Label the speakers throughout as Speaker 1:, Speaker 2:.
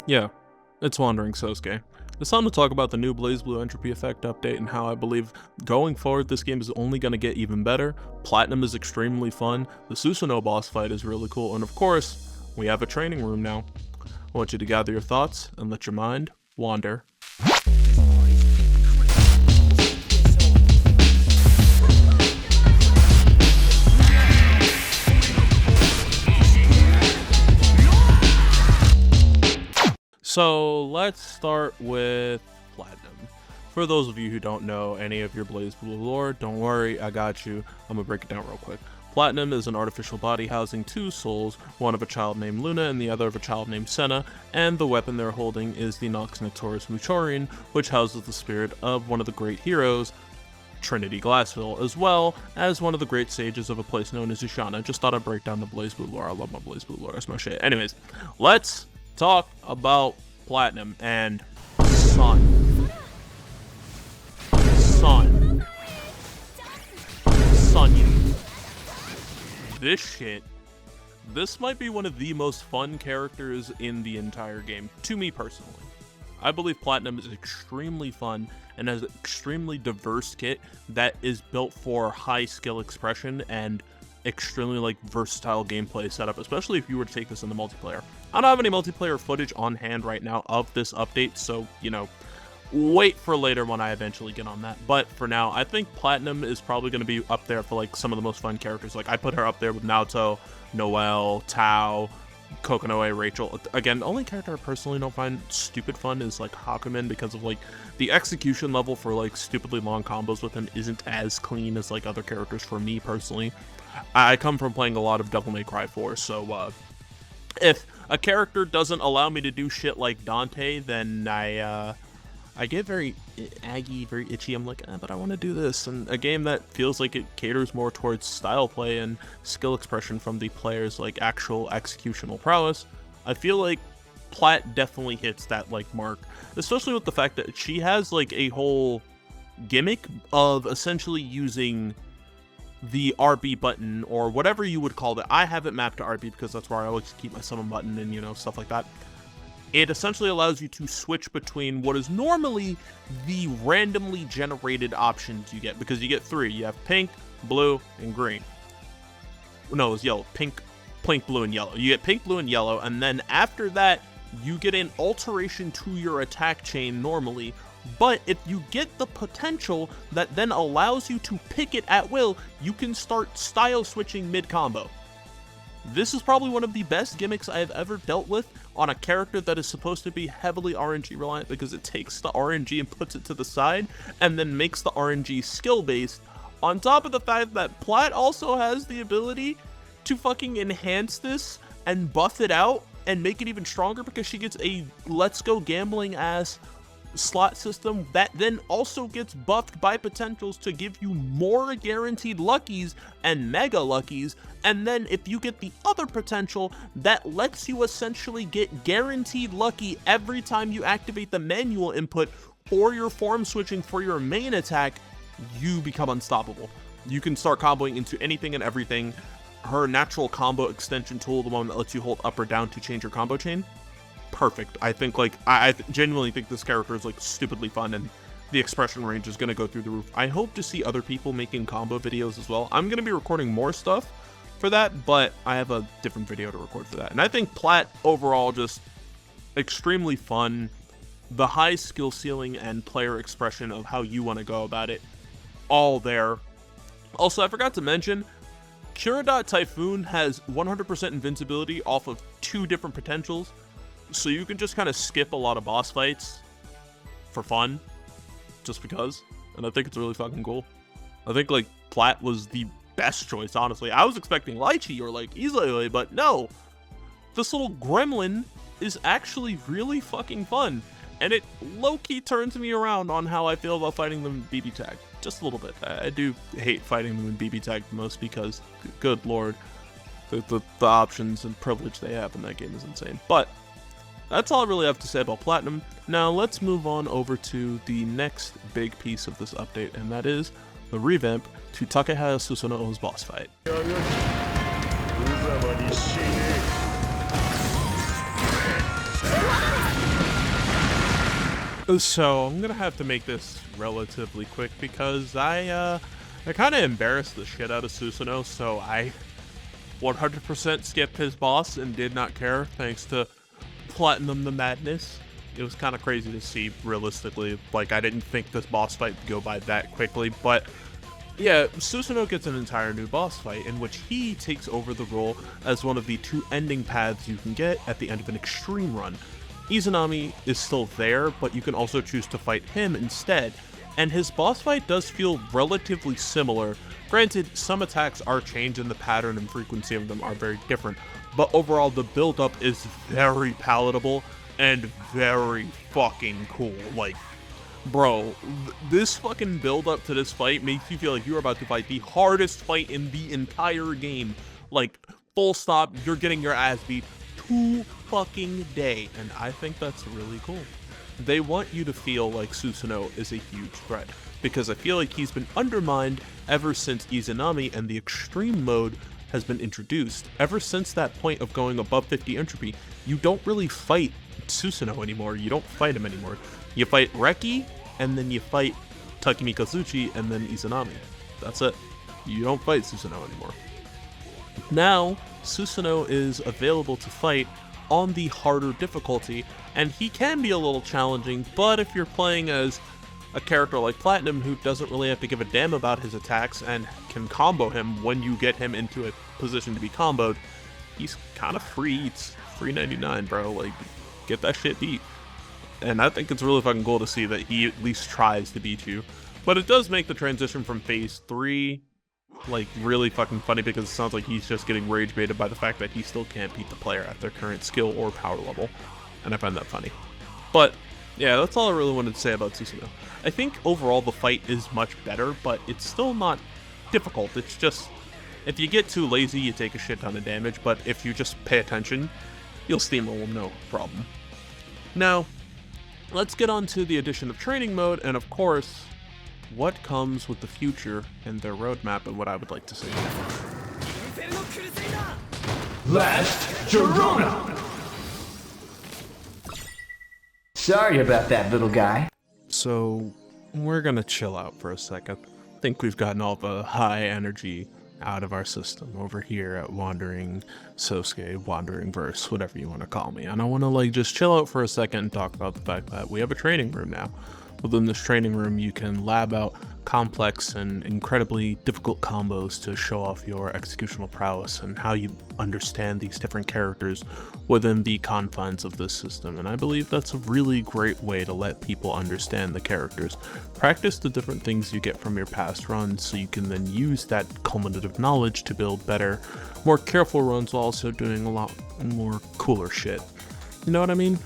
Speaker 1: Yeah, it's Wandering Sosuke. It's time to talk about the new Blazblue Entropy Effect update and how I believe going forward this game is only going to get even better. Platinum is extremely fun, the Susanoo boss fight is really cool, and of course, we have a training room now. I want you to gather your thoughts and let your mind wander. So let's start with Platinum. For those of you who don't know any of your Blazblue lore, don't worry, I got you. I'm gonna break it down real quick. Platinum is an artificial body housing two souls, one of a child named Luna and the other of a child named Senna, and the weapon they're holding is the Nox Nectaris Muchorian, which houses the spirit of one of the great heroes, Trinity Glassville, as well as one of the great sages of a place known as Ishana. Just thought I'd break down the Blazblue lore. I love my Blazblue lore, that's my shit. Anyways, let's talk about Platinum and Sun. This might be one of the most fun characters in the entire game, to me personally. I believe Platinum is extremely fun and has an extremely diverse kit that is built for high skill expression and extremely versatile gameplay setup, especially if you were to take this in the multiplayer. I don't have any multiplayer footage on hand right now of this update, so, wait for later when I eventually get on that. But for now, I think Platinum is probably going to be up there for some of the most fun characters. I put her up there with Naoto, Noelle, Tao, Kokonoe, Rachel. Again, the only character I personally don't find stupid fun is Hakumen, because of the execution level for stupidly long combos with him isn't as clean as other characters for me personally. I come from playing a lot of Devil May Cry 4, so if a character doesn't allow me to do shit like Dante, then I get very aggy, very itchy. I'm like, but I want to do this. And a game that feels like it caters more towards style play and skill expression from the player's actual executional prowess, I feel like Plat definitely hits that mark, especially with the fact that she has a whole gimmick of essentially using the RB button, or whatever you would call it. I have it mapped to RB because that's where I always keep my summon button and stuff like that. It essentially allows you to switch between what is normally the randomly generated options you get, because you get three. You have pink, blue, and green. No, it's yellow. Pink, blue, and yellow. You get pink, blue, and yellow, and then after that, you get an alteration to your attack chain normally. But if you get the potential that then allows you to pick it at will, you can start style switching mid-combo. This is probably one of the best gimmicks I have ever dealt with on a character that is supposed to be heavily RNG reliant, because it takes the RNG and puts it to the side and then makes the RNG skill based, on top of the fact that Plat also has the ability to fucking enhance this and buff it out and make it even stronger, because she gets a let's go gambling ass slot system that then also gets buffed by potentials to give you more guaranteed luckies and mega luckies, and then if you get the other potential that lets you essentially get guaranteed lucky every time you activate the manual input or your form switching for your main attack, you become unstoppable. You can start comboing into anything and everything. Her natural combo extension tool, the one that lets you hold up or down to change your combo chain, perfect. I think I genuinely think this character is stupidly fun, and the expression range is going to go through the roof. I hope to see other people making combo videos as well. I'm going to be recording more stuff for that, but I have a different video to record for that. And I think Plat overall just extremely fun. The high skill ceiling and player expression of how you want to go about it, all there. Also, I forgot to mention, Kira Typhoon has 100% invincibility off of two different potentials. So you can just kind of skip a lot of boss fights for fun, just because. And I think it's really fucking cool. I think Plat was the best choice, honestly. I was expecting Lychee or Izalele, but no. This little gremlin is actually really fucking fun. And it low-key turns me around on how I feel about fighting them in BB Tag. Just a little bit. I do hate fighting them in BB Tag the most, because, good lord, the options and privilege they have in that game is insane. But that's all I really have to say about Platinum. Now let's move on over to the next big piece of this update, and that is the revamp to Takehaya Susanoo's boss fight. So I'm gonna have to make this relatively quick because I kind of embarrassed the shit out of Susanoo, so I 100% skipped his boss and did not care, thanks to Platinum the Madness. It was kind of crazy to see, realistically. Like, I didn't think this boss fight would go by that quickly, but yeah, Susanoo gets an entire new boss fight in which he takes over the role as one of the 2 ending paths you can get at the end of an extreme run. Izanami is still there, but you can also choose to fight him instead, and his boss fight does feel relatively similar. Granted, some attacks are changed and the pattern and frequency of them are very different, but overall the build-up is very palatable and very fucking cool. Like, bro, this fucking build-up to this fight makes you feel like you're about to fight the hardest fight in the entire game. Like, full stop, you're getting your ass beat to fucking day, and I think that's really cool. They want you to feel like Susanoo is a huge threat, because I feel like he's been undermined ever since Izanami and the extreme mode has been introduced. Ever since that point of going above 50 entropy, you don't really fight Susanoo anymore. You don't fight him anymore. You fight Reki, and then you fight Takemi Kazuchi, and then Izanami. That's it. You don't fight Susanoo anymore. Now, Susanoo is available to fight on the harder difficulty, and he can be a little challenging, but if you're playing as a character like Platinum who doesn't really have to give a damn about his attacks and can combo him when you get him into a position to be comboed, he's kind of free. It's $3.99, bro. Like, get that shit beat. And I think it's really fucking cool to see that he at least tries to beat you. But it does make the transition from phase 3 like really fucking funny, because it sounds like he's just getting rage baited by the fact that he still can't beat the player at their current skill or power level, and I find that funny. But yeah, that's all I really wanted to say about Susanoo. I think overall the fight is much better, but it's still not difficult. It's just, if you get too lazy, you take a shit ton of damage, but if you just pay attention, you'll steamroll him no problem. Now, let's get on to the addition of training mode, and of course, what comes with the future and their roadmap, and what I would like to see.
Speaker 2: Last Girona! Sorry about that, little guy.
Speaker 1: So, we're gonna chill out for a second. I think we've gotten all the high energy out of our system over here at Wandering Sosuke, Wandering Verse, whatever you want to call me. And I want to like just chill out for a second and talk about the fact that we have a training room now. Within this training room, you can lab out complex and incredibly difficult combos to show off your executional prowess and how you understand these different characters within the confines of this system. And I believe that's a really great way to let people understand the characters. Practice the different things you get from your past runs so you can then use that cumulative knowledge to build better, more careful runs while also doing a lot more cooler shit. You know what I mean?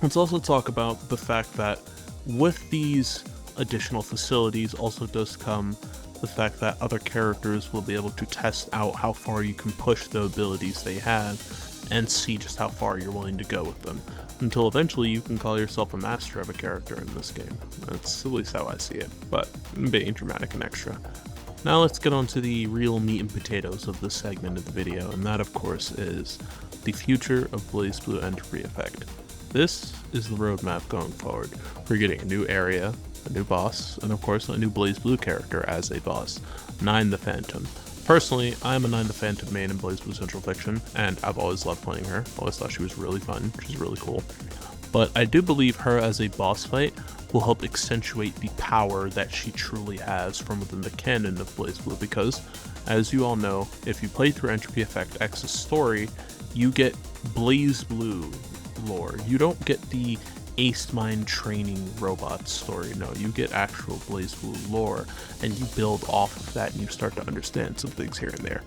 Speaker 1: Let's also talk about the fact that with these additional facilities also does come the fact that other characters will be able to test out how far you can push the abilities they have and see just how far you're willing to go with them, until eventually you can call yourself a master of a character in this game. That's at least how I see it, but I'm being dramatic and extra. Now let's get on to the real meat and potatoes of this segment of the video, and that of course is the future of Blazblue Entropy Effect. This is the roadmap going forward. We're getting a new area, a new boss, and of course a new Blazblue character as a boss, Nine the Phantom. Personally, I'm a Nine the Phantom main in Blazblue Central Fiction, and I've always loved playing her. Always thought she was really fun, she's really cool. But I do believe her as a boss fight will help accentuate the power that she truly has from within the canon of Blazblue, because, as you all know, if you play through Entropy Effect X's story, you get Blazblue lore. You don't get the Ace Mine training robots story. No, you get actual Blazblue lore, and you build off of that and you start to understand some things here and there.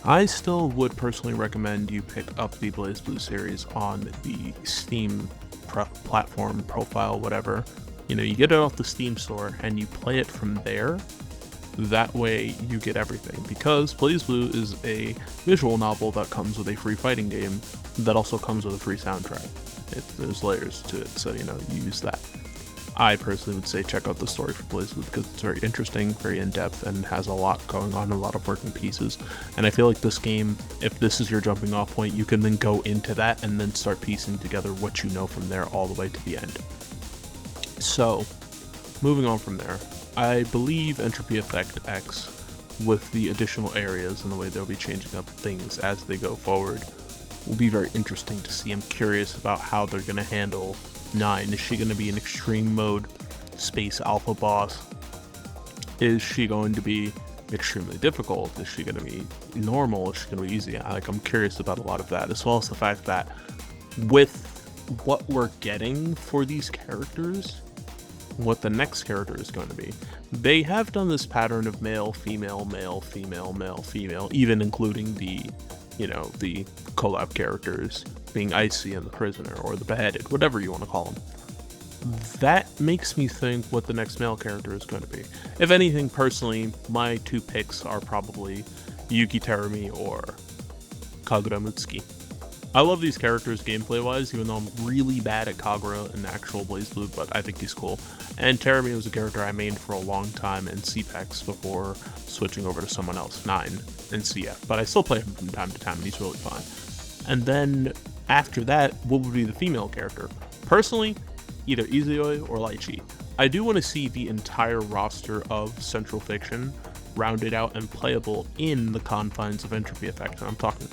Speaker 1: I still would personally recommend you pick up the Blazblue series on the Steam platform, profile, whatever. You know, you get it off the Steam store and you play it from there. That way you get everything, because Blazblue is a visual novel that comes with a free fighting game that also comes with a free soundtrack. There's layers to it, so you know, you use that. I personally would say check out the story for Blazblue because it's very interesting, very in-depth, and has a lot going on, a lot of working pieces. And I feel like this game, if this is your jumping off point, you can then go into that and then start piecing together what you know from there all the way to the end. So, moving on from there, I believe Entropy Effect X, with the additional areas and the way they'll be changing up things as they go forward, will be very interesting to see. I'm curious about how they're going to handle 9. Is she going to be an extreme mode space alpha boss? Is she going to be extremely difficult? Is she going to be normal? Is she going to be easy? I'm curious about a lot of that, as well as the fact that with what we're getting for these characters, what the next character is going to be. They have done this pattern of male, female, male, female, male, female, even including the collab characters being Icy and the Prisoner, or the Beheaded, whatever you want to call them. That makes me think what the next male character is going to be. If anything, personally, my 2 picks are probably Yuki Terumi or Kagura Mutsuki. I love these characters gameplay-wise, even though I'm really bad at Kagura in actual BlazBlue, but I think he's cool. And Terumi was a character I mained for a long time in CPEX before switching over to someone else, 9, in CF. But I still play him from time to time, and he's really fun. And then, after that, what would be the female character? Personally, either Izuyoi or Lychee. I do want to see the entire roster of Central Fiction rounded out and playable in the confines of Entropy Effect, and I'm talking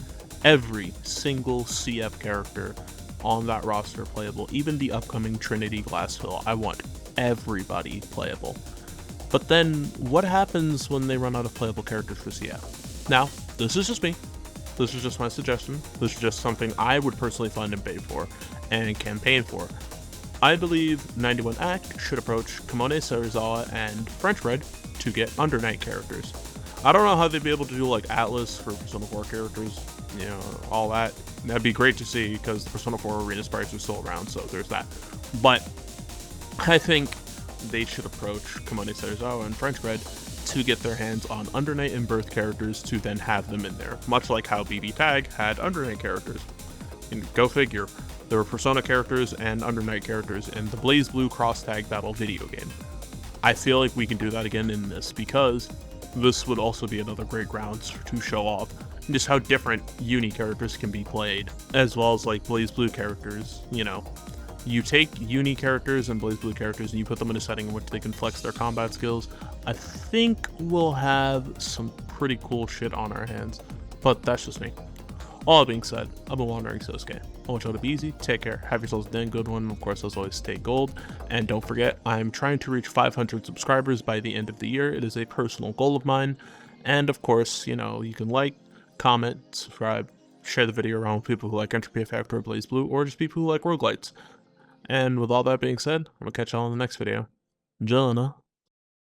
Speaker 1: every single CF character on that roster playable, even the upcoming Trinity Glassfill. I want everybody playable. But then, what happens when they run out of playable characters for CF? Now, this is just me. This is just my suggestion. This is just something I would personally fund and pay for and campaign for. I believe 91 Act should approach Kamone Serizawa and French Bread to get Under Night characters. I don't know how they'd be able to do like Atlas for Persona 4 characters, all that. That'd be great to see because the Persona 4 Arena sprites are still around, so there's that. But I think they should approach Kamone Serizawa and French Bread to get their hands on Under Night and Birth characters to then have them in there, much like how BB Tag had Under Night characters. And go figure, there were Persona characters and Under Night characters in the BlazBlue Cross Tag Battle video game. I feel like we can do that again in this, because this would also be another great grounds to show off just how different Uni characters can be played, as well as like BlazBlue characters. You take Uni characters and BlazBlue characters and you put them in a setting in which they can flex their combat skills. I think we'll have some pretty cool shit on our hands, but that's just me. All that being said, I've been Wandering Sosuke. I want y'all to be easy, take care, have yourselves a damn good one, and of course, as always, stay gold. And don't forget, I'm trying to reach 500 subscribers by the end of the year. It is a personal goal of mine. And of course, you can like, comment, subscribe, share the video around with people who like Entropy Effect or BlazBlue, or just people who like roguelites. And with all that being said, I'm gonna catch y'all in the next video. Jonah.